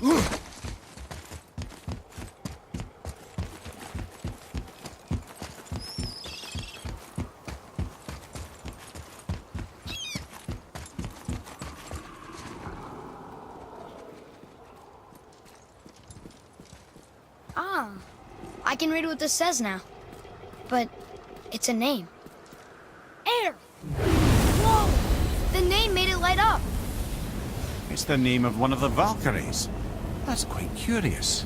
Ah, I can read what this says now. But it's a name. Air! Whoa! The name made it light up. It's the name of one of the Valkyries. That's quite curious.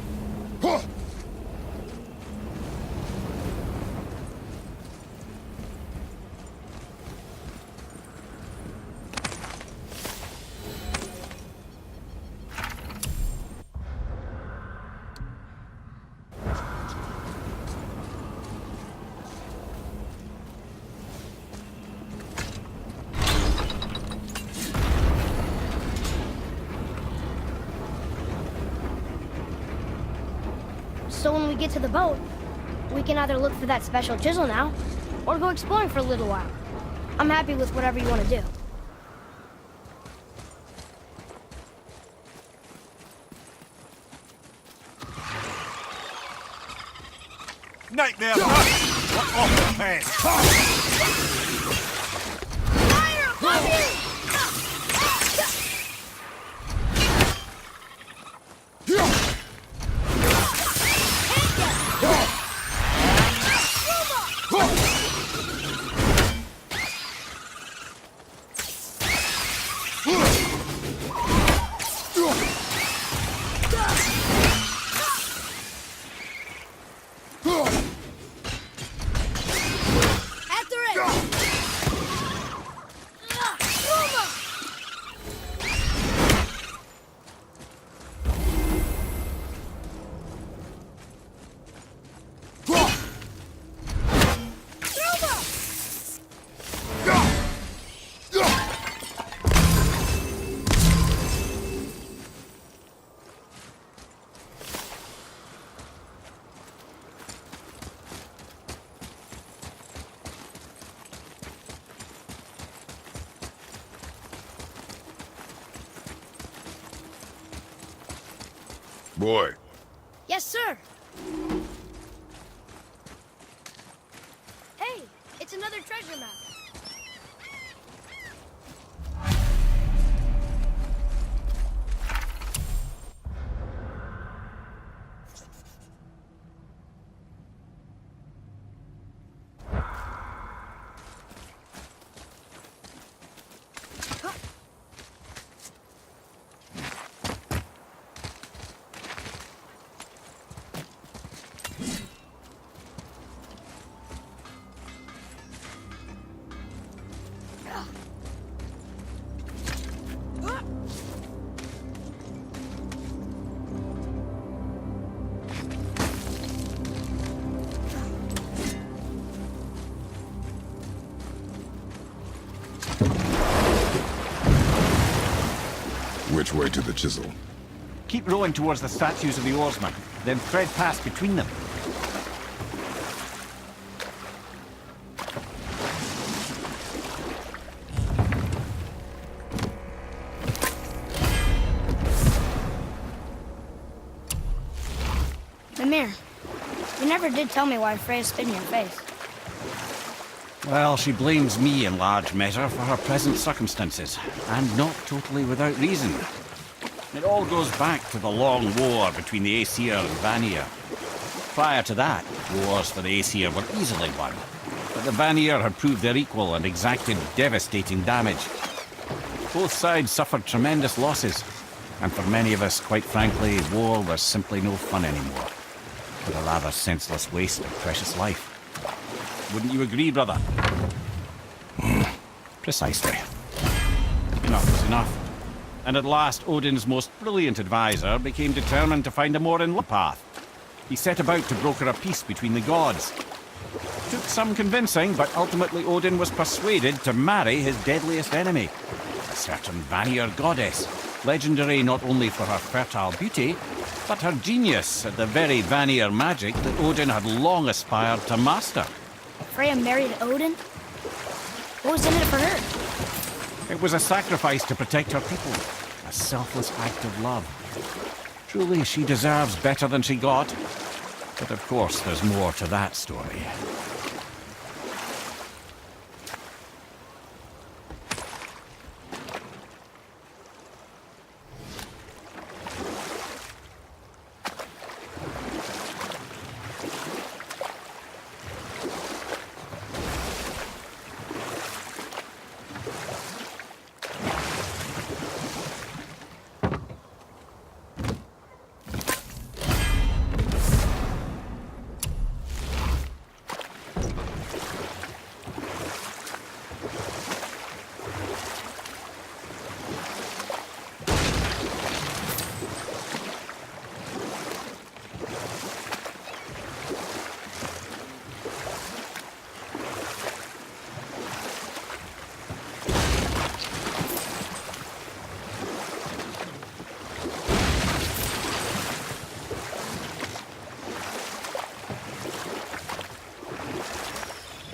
So when we get to the boat, we can either look for that special chisel now, or go exploring for a little while. I'm happy with whatever you want to do. Nightmare! What awful pain! Fire above you! Boy. Yes, sir. Hey, it's another treasure map. Which way to the Chisel? Keep rowing towards the statues of the oarsmen, then thread past between them. Mimir, you never did tell me why Freya spit in your face. Well, she blames me in large measure for her present circumstances, and not totally without reason. It all goes back to the long war between the Aesir and Vanir. Prior to that, wars for the Aesir were easily won, but the Vanir had proved their equal and exacted devastating damage. Both sides suffered tremendous losses, and for many of us, quite frankly, war was simply no fun anymore, but a rather senseless waste of precious life. Wouldn't you agree, brother? Precisely. Enough was enough. And at last, Odin's most brilliant advisor became determined to find a more enlightened path. He set about to broker a peace between the gods. Took some convincing, but ultimately Odin was persuaded to marry his deadliest enemy, a certain Vanir goddess, legendary not only for her fertile beauty, but her genius at the very Vanir magic that Odin had long aspired to master. Freya married Odin? What was in it for her? It was a sacrifice to protect her people, a selfless act of love. Truly, she deserves better than she got. But of course, there's more to that story.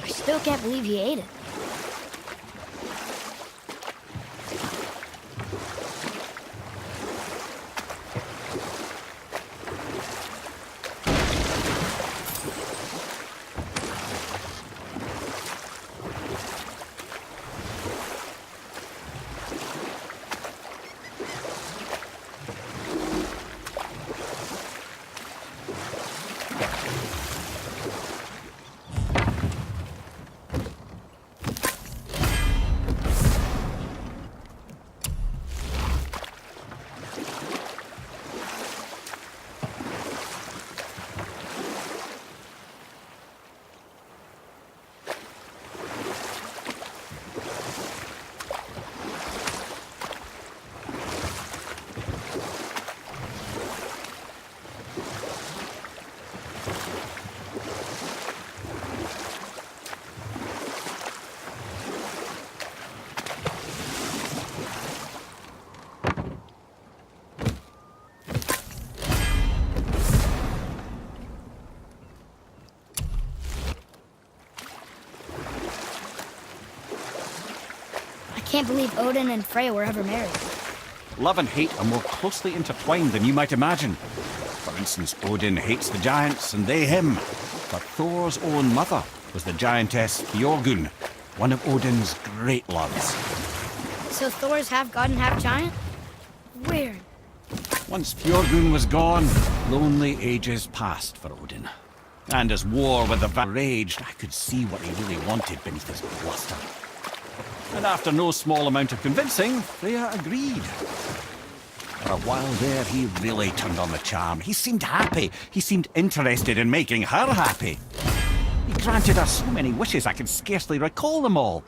Still can't believe he ate it. I can't believe Odin and Freya were ever married. Love and hate are more closely intertwined than you might imagine. For instance, Odin hates the giants and they him. But Thor's own mother was the giantess Björgun, one of Odin's great loves. So Thor's half god and half giant? Weird. Once Björgun was gone, lonely ages passed for Odin. And as war with the raged, I could see what he really wanted beneath his bluster. And after no small amount of convincing, Freya agreed. For a while there, he really turned on the charm. He seemed happy. He seemed interested in making her happy. He granted her so many wishes I can scarcely recall them all.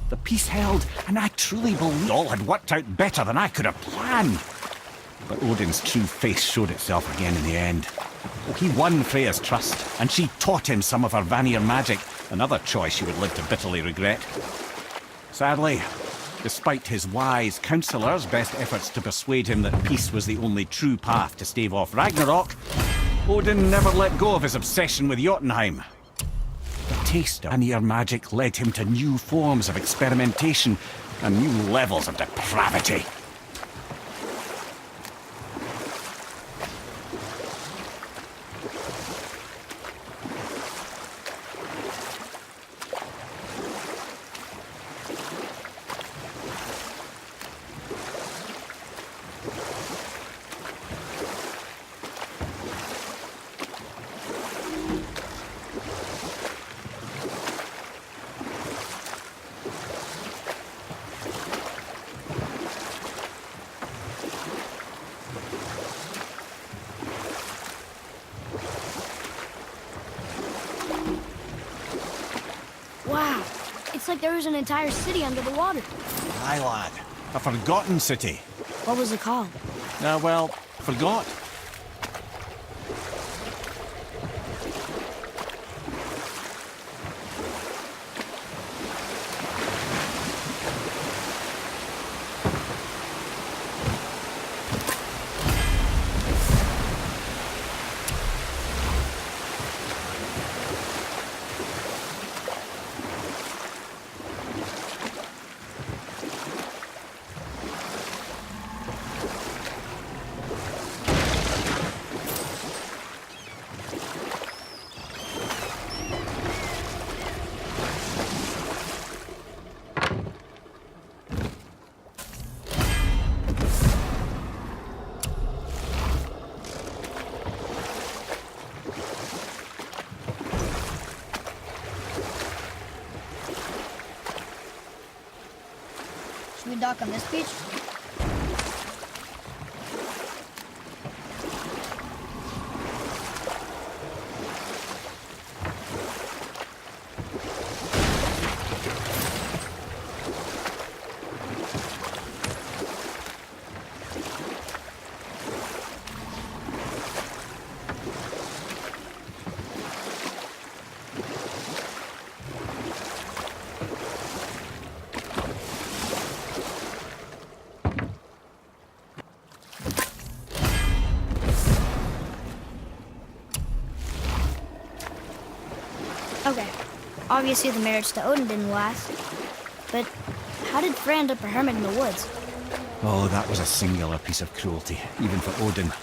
The peace held, and I truly believed all had worked out better than I could have planned. But Odin's true face showed itself again in the end. He won Freya's trust, and she taught him some of her Vanir magic, another choice she would live to bitterly regret. Sadly, despite his wise counsellors' best efforts to persuade him that peace was the only true path to stave off Ragnarok, Odin never let go of his obsession with Jotunheim. The taste of Vanir magic led him to new forms of experimentation and new levels of depravity. Wow, it's like there was an entire city under the water. Aye, lad. A forgotten city. What was it called? Well, forgot. dock on this beach? Okay, obviously the marriage to Odin didn't last, but how did Frey end up a hermit in the woods? Oh, that was a singular piece of cruelty, even for Odin.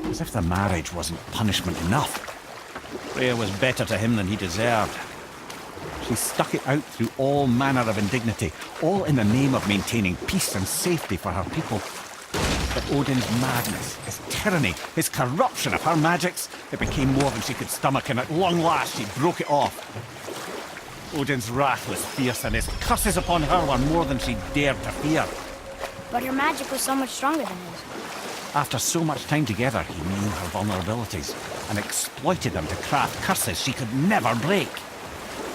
As if the marriage wasn't punishment enough. Freya was better to him than he deserved. She stuck it out through all manner of indignity, all in the name of maintaining peace and safety for her people. But Odin's madness, his tyranny, his corruption of her magics, it became more than she could stomach, and at long last she broke it off. Odin's wrath was fierce, and his curses upon her were more than she dared to fear. But her magic was so much stronger than his. After so much time together, he knew her vulnerabilities, and exploited them to craft curses she could never break.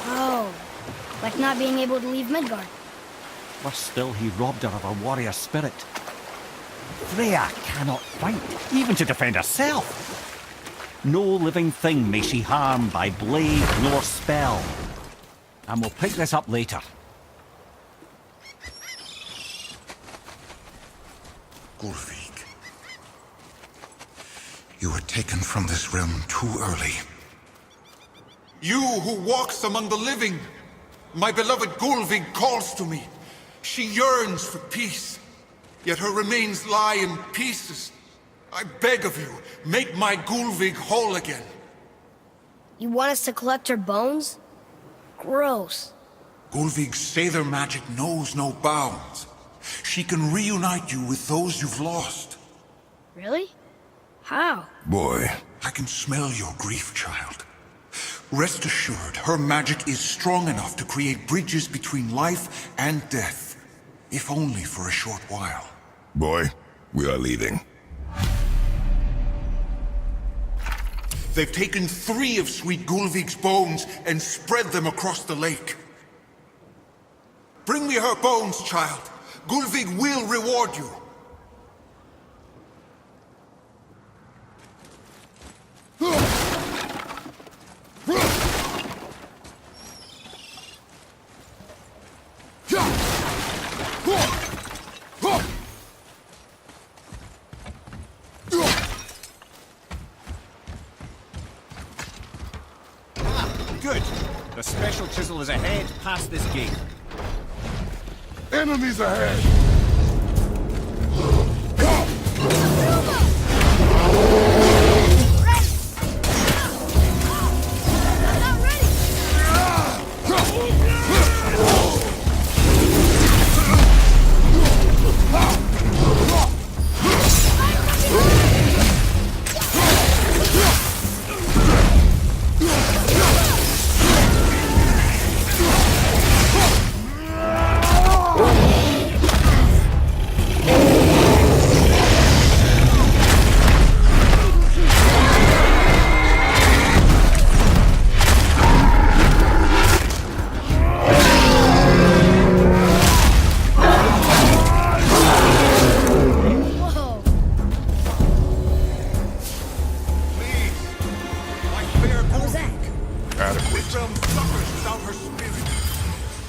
Oh, like not being able to leave Midgard. Worse still, he robbed her of her warrior spirit. Freya cannot fight, even to defend herself. No living thing may she harm by blade nor spell. And we'll pick this up later. Gulvik, you were taken from this realm too early. You who walks among the living, my beloved Gulvig calls to me. She yearns for peace, yet her remains lie in pieces. I beg of you, make my Gulvig whole again. You want us to collect her bones? Gross. Gulvig's Sather magic knows no bounds. She can reunite you with those you've lost. Really? How? Boy, I can smell your grief, child. Rest assured, her magic is strong enough to create bridges between life and death, if only for a short while. boy, we are leaving. They've taken 3 of Sweet Gulvig's bones and spread them across the lake. Bring me her bones, child. Gulvig will reward you. Good. The special chisel is ahead, past this gate. Enemies ahead!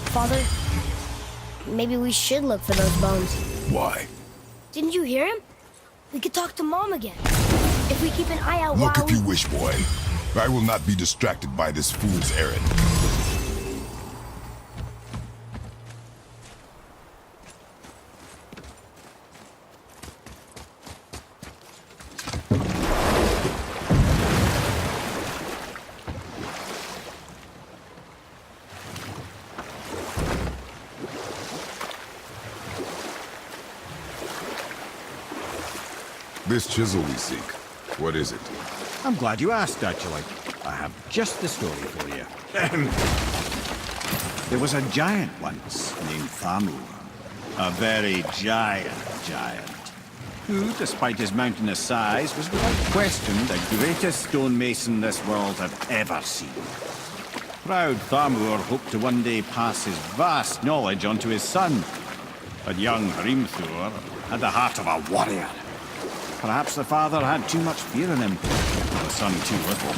Father, maybe we should look for those bones. Why? Didn't you hear him? We could talk to Mom again. If we keep an eye out Look while if you wish, boy. I will not be distracted by this fool's errand. This chisel we seek, what is it? I'm glad you asked, actually. I have just the story for you. There was a giant once named Thamur. A very giant giant, who, despite his mountainous size, was without question the greatest stonemason this world had ever seen. Proud Thamur hoped to one day pass his vast knowledge on to his son, but young Hrimthur had the heart of a warrior. Perhaps the father had too much fear in him, or the son too little.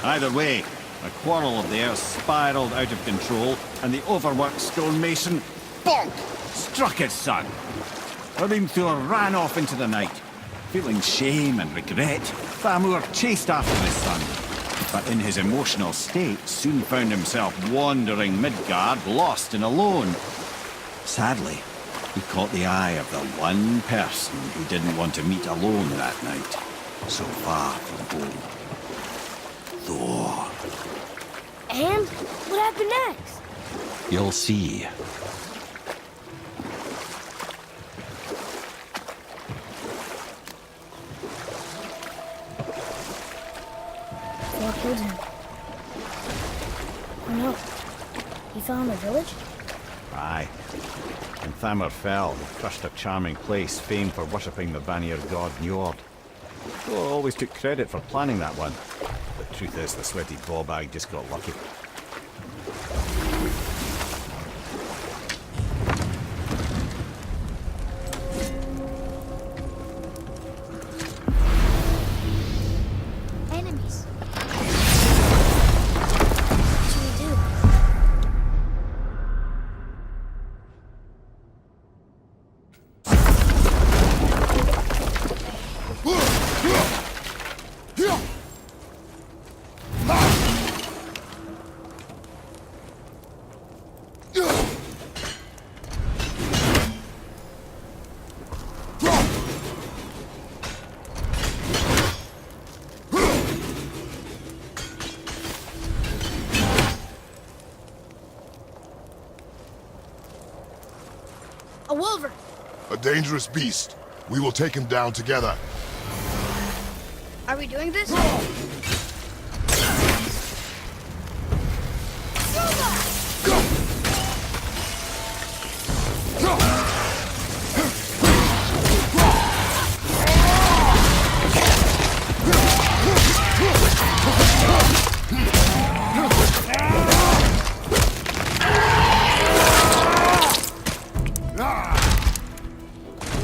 Either way, the quarrel of the earth spiraled out of control, and the overworked stonemason, bonk, struck his son. Hrimthur ran off into the night. Feeling shame and regret, Thamur chased after his son, but in his emotional state soon found himself wandering Midgard, lost and alone. Sadly, he caught the eye of the one person he didn't want to meet alone that night, so far from home. Thor. And what happened next? You'll see. Thor killed him. Oh no. He fell in the village? Aye. When Thamur fell, he crushed a charming place famed for worshipping the Vanir god Njord. Thor always took credit for planning that one. The truth is, the sweaty ballbag just got lucky. Enemies. What should we do? A wolver! A dangerous beast. We will take him down together. Are we doing this?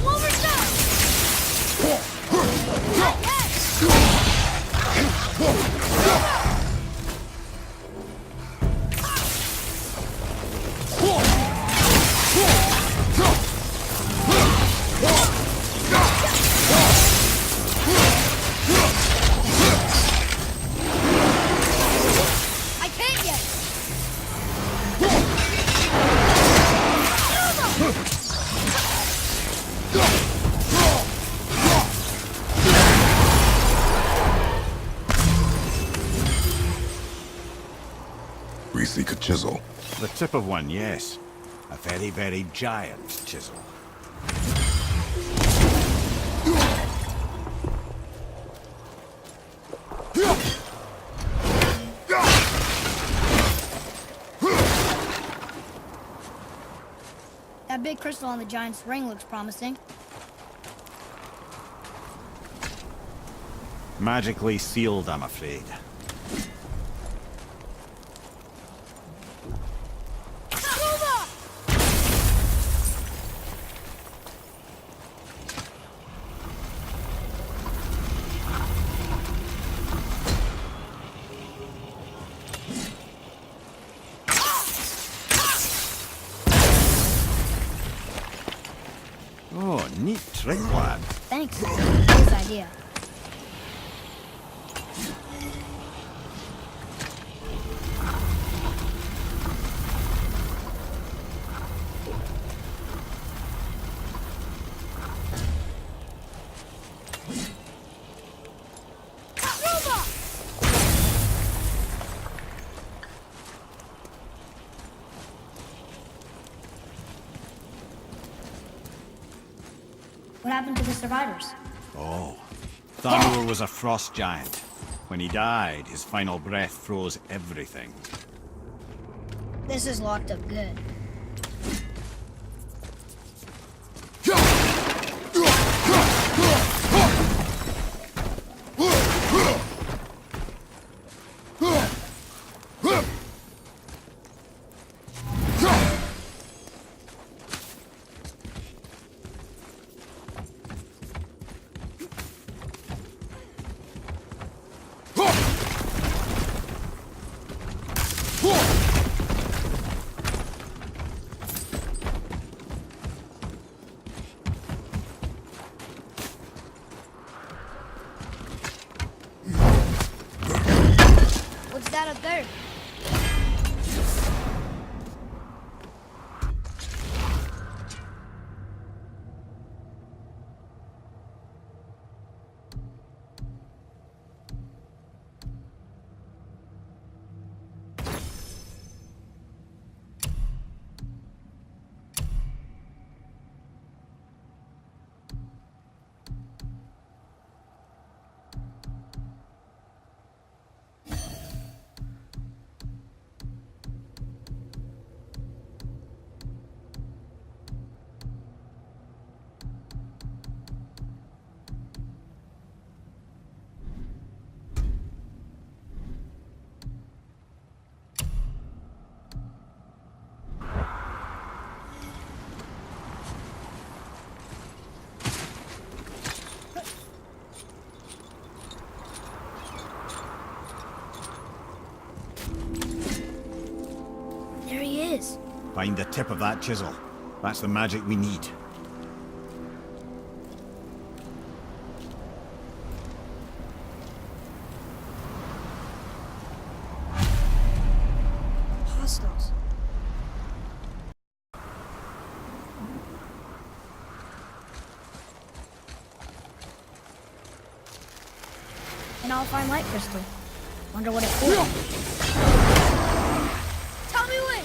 Wolver's down! Not yet! I can't yet! We seek a chisel. The tip of one, yes. A very, very giant chisel. That big crystal on the giant's ring looks promising. Magically sealed, I'm afraid. Oh, neat trick, lad. Thanks. Good idea. What happened to the survivors? Oh, Thamur was a frost giant. When he died, his final breath froze everything. This is locked up good. that up there? There he is. Find the tip of that chisel. That's the magic we need. Hostiles. An all-fine light crystal. Wonder what it's for. Tell me when!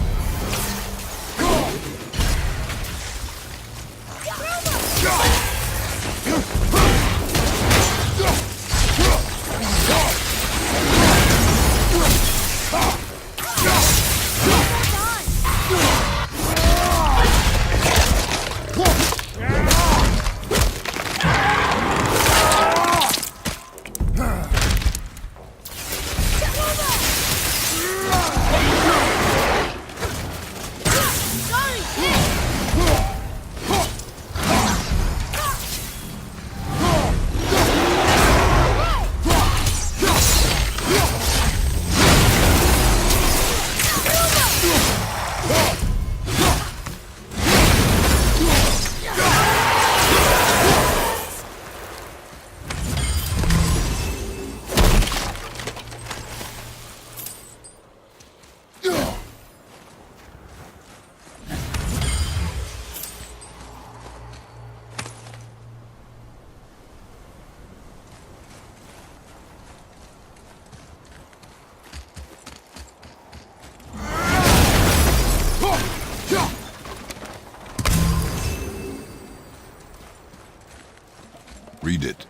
Read it.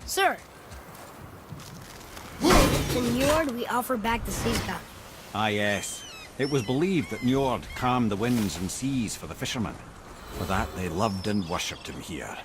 Sir! To Njord, we offer back the sea's bounty. Ah, yes. It was believed that Njord calmed the winds and seas for the fishermen. For that, they loved and worshipped him here.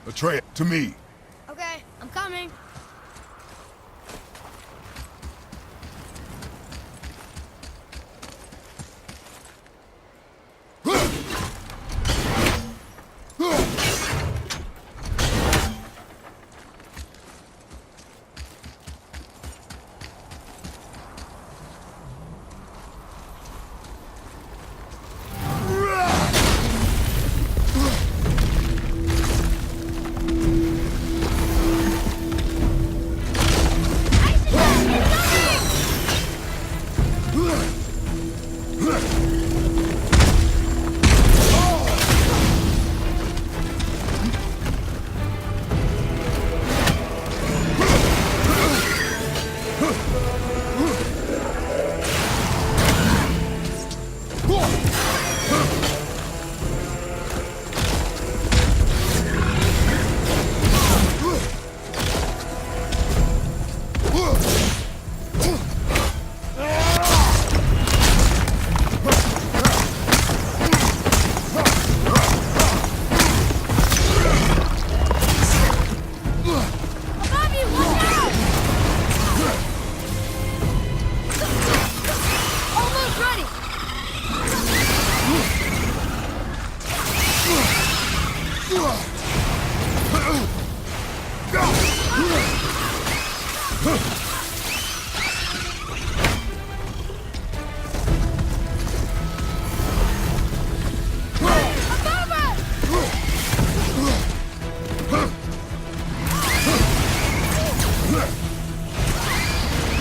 Atreya, to me. Okay, I'm coming.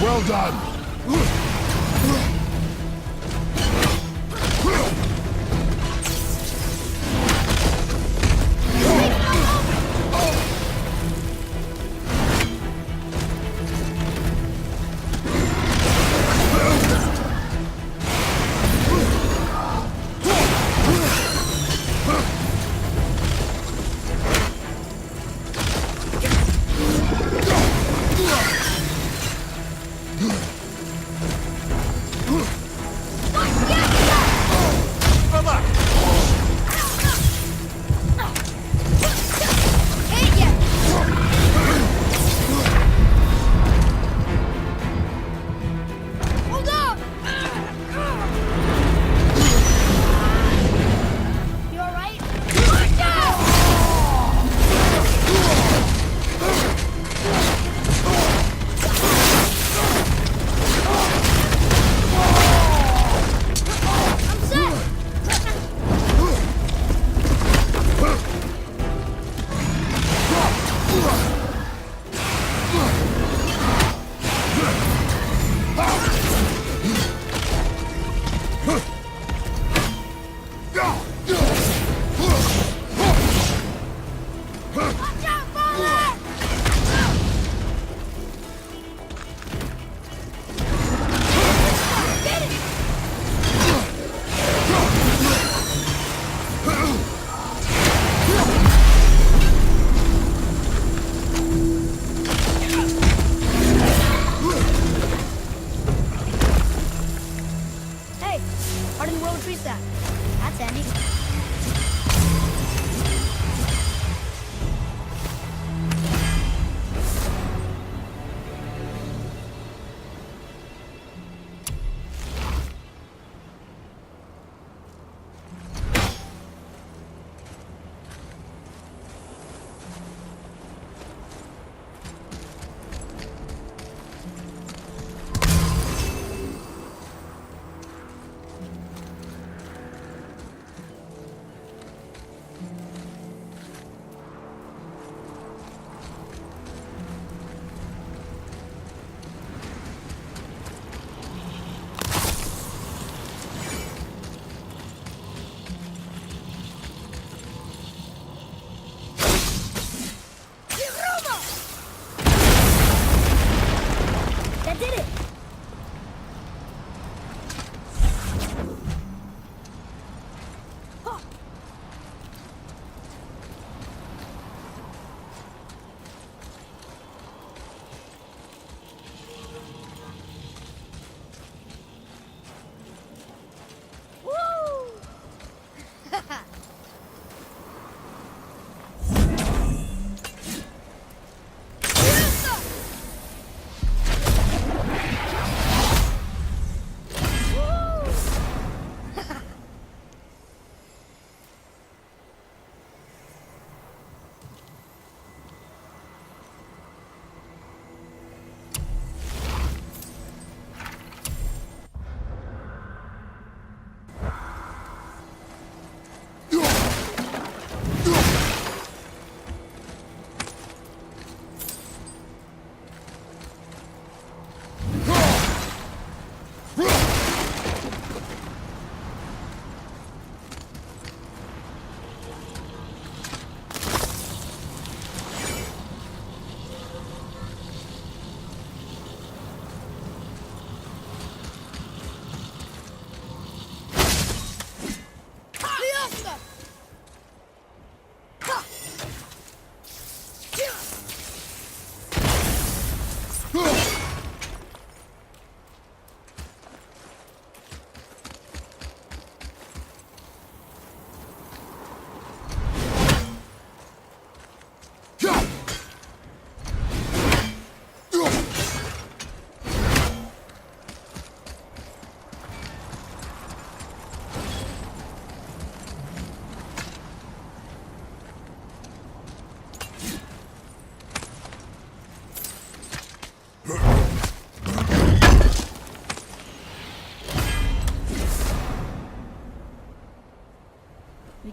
Well done!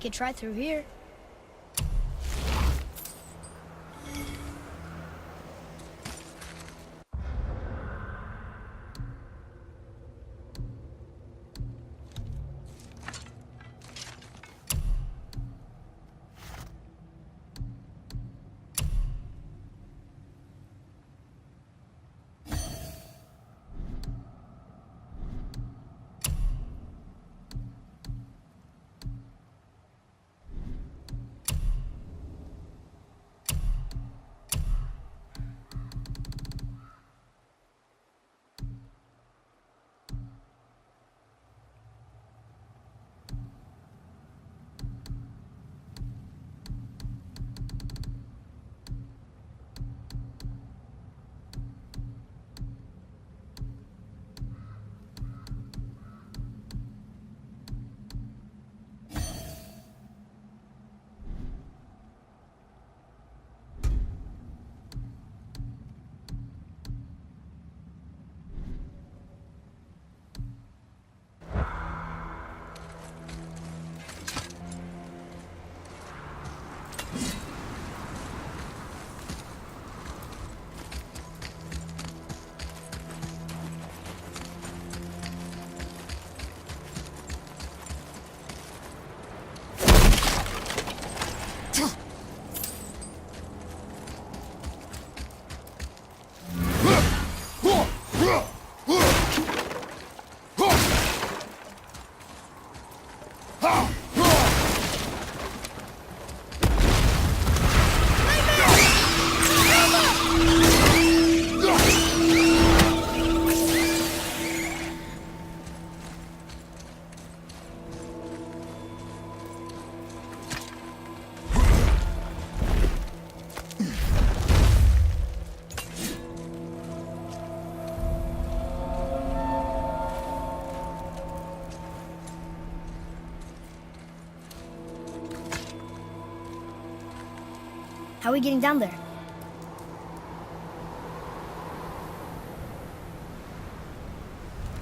could try through here. How are we getting down there?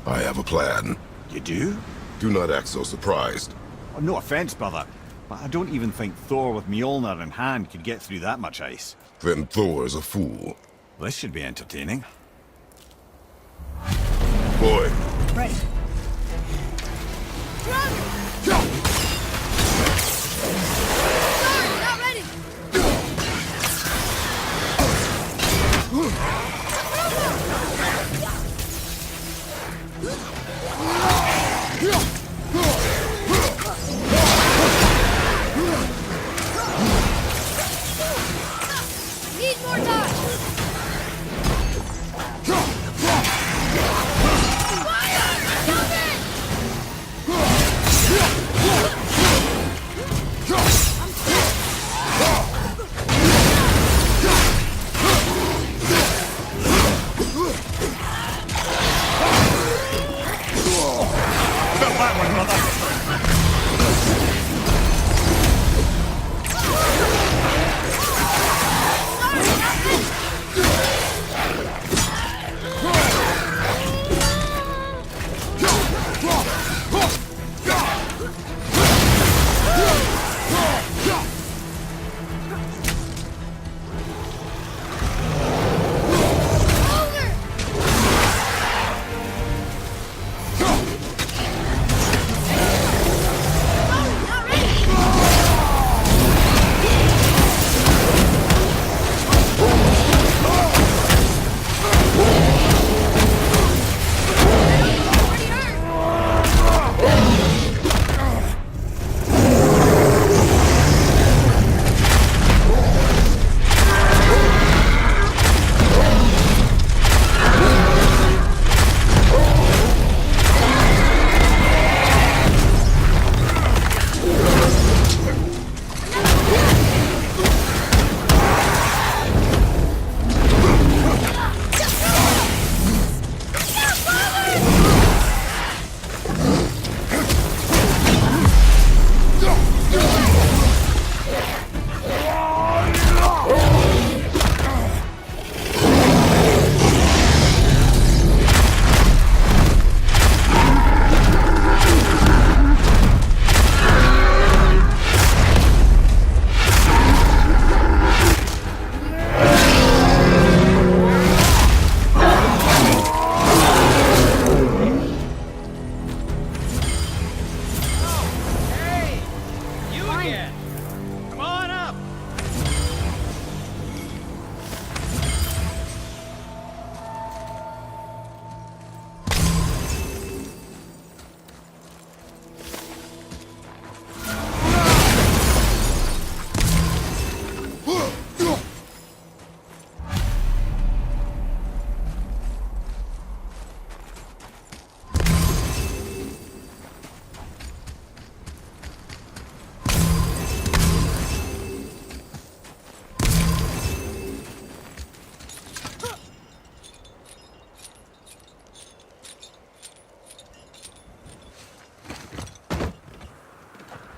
I have a plan. You do? Do not act so surprised. Oh, no offense, brother, but I don't even think Thor with Mjolnir in hand could get through that much ice. Then Thor is a fool. This should be entertaining. Boy, Right. Sorry, not ready. Need more time.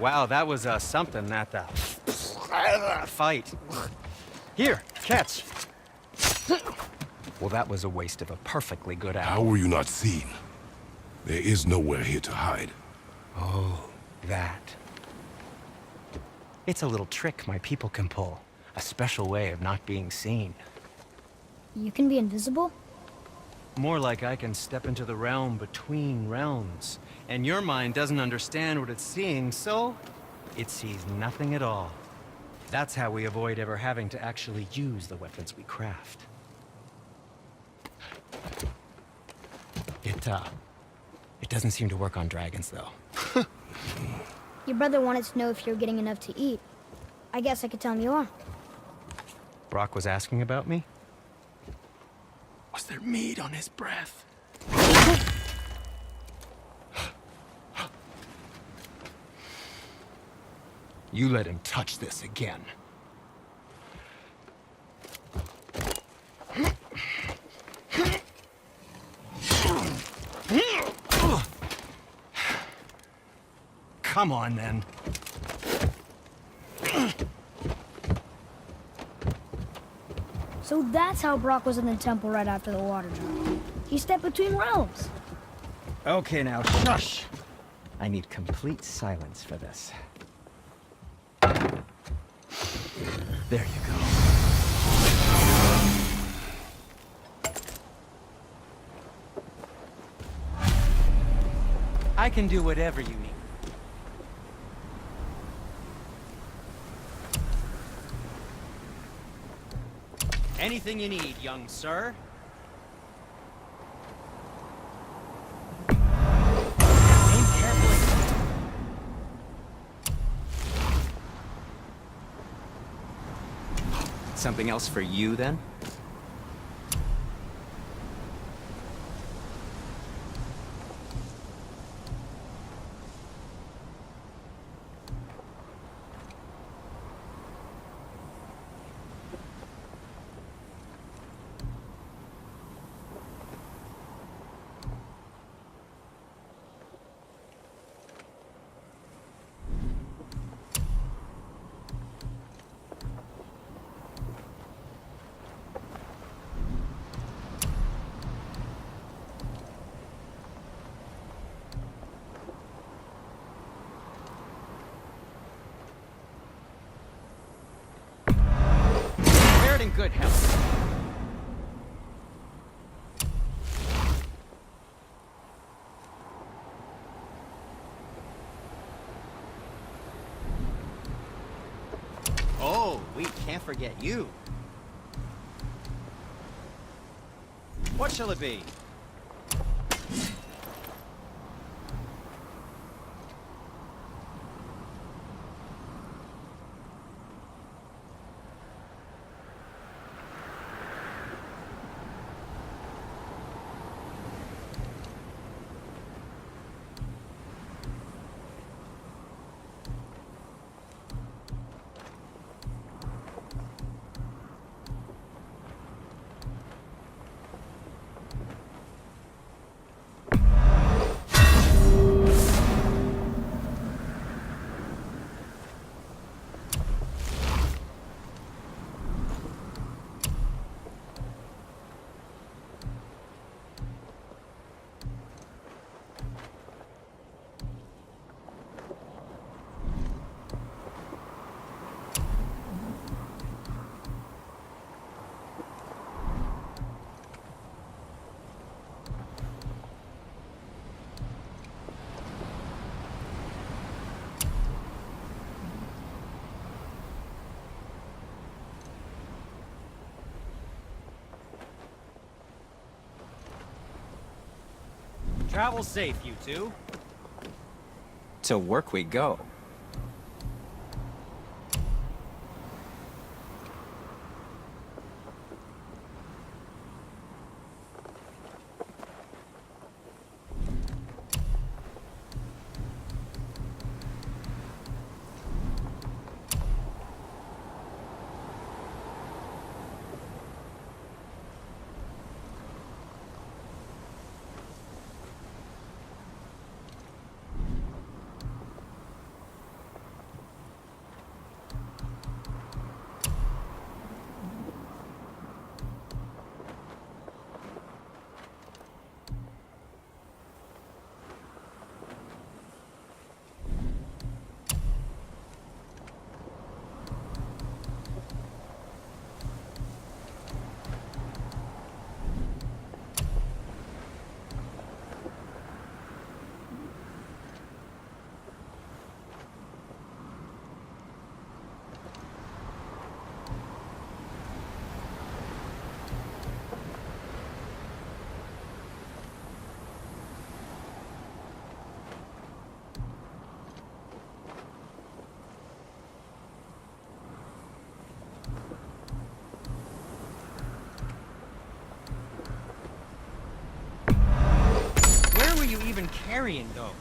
Wow, that was something at the fight. Here, catch. Well, that was a waste of a perfectly good How apple. were you not seen? There is nowhere here to hide. Oh, that. It's a little trick my people can pull. A special way of not being seen. You can be invisible? More like I can step into the realm between realms. And your mind doesn't understand what it's seeing, so it sees nothing at all. That's how we avoid ever having to actually use the weapons we craft. It doesn't seem to work on dragons, though. Your brother wanted to know if you're getting enough to eat. I guess I could tell him you are. Brock was asking about me? Was there meat on his breath? You let him touch this again. Come on, then. So that's how Brock was in the temple right after the water drop. He stepped between realms. Okay, now, shush! I need complete silence for this. There you go. I can do whatever you need. Anything you need, young sir. Aim carefully. Something else for you, then? In good health. Oh, we can't forget you. What shall it be? Travel safe, you two. To work we go. even carrying those?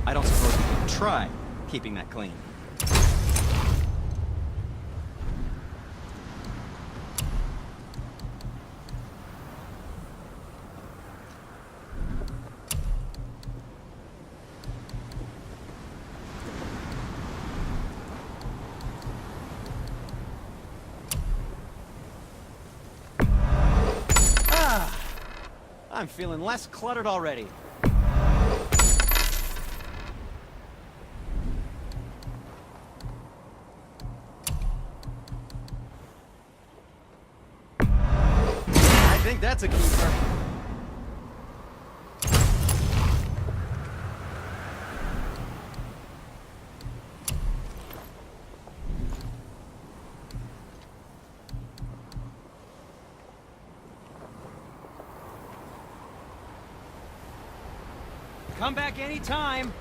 I don't suppose you could try keeping that clean. I'm feeling less cluttered already. I think that's a keeper. Come back anytime.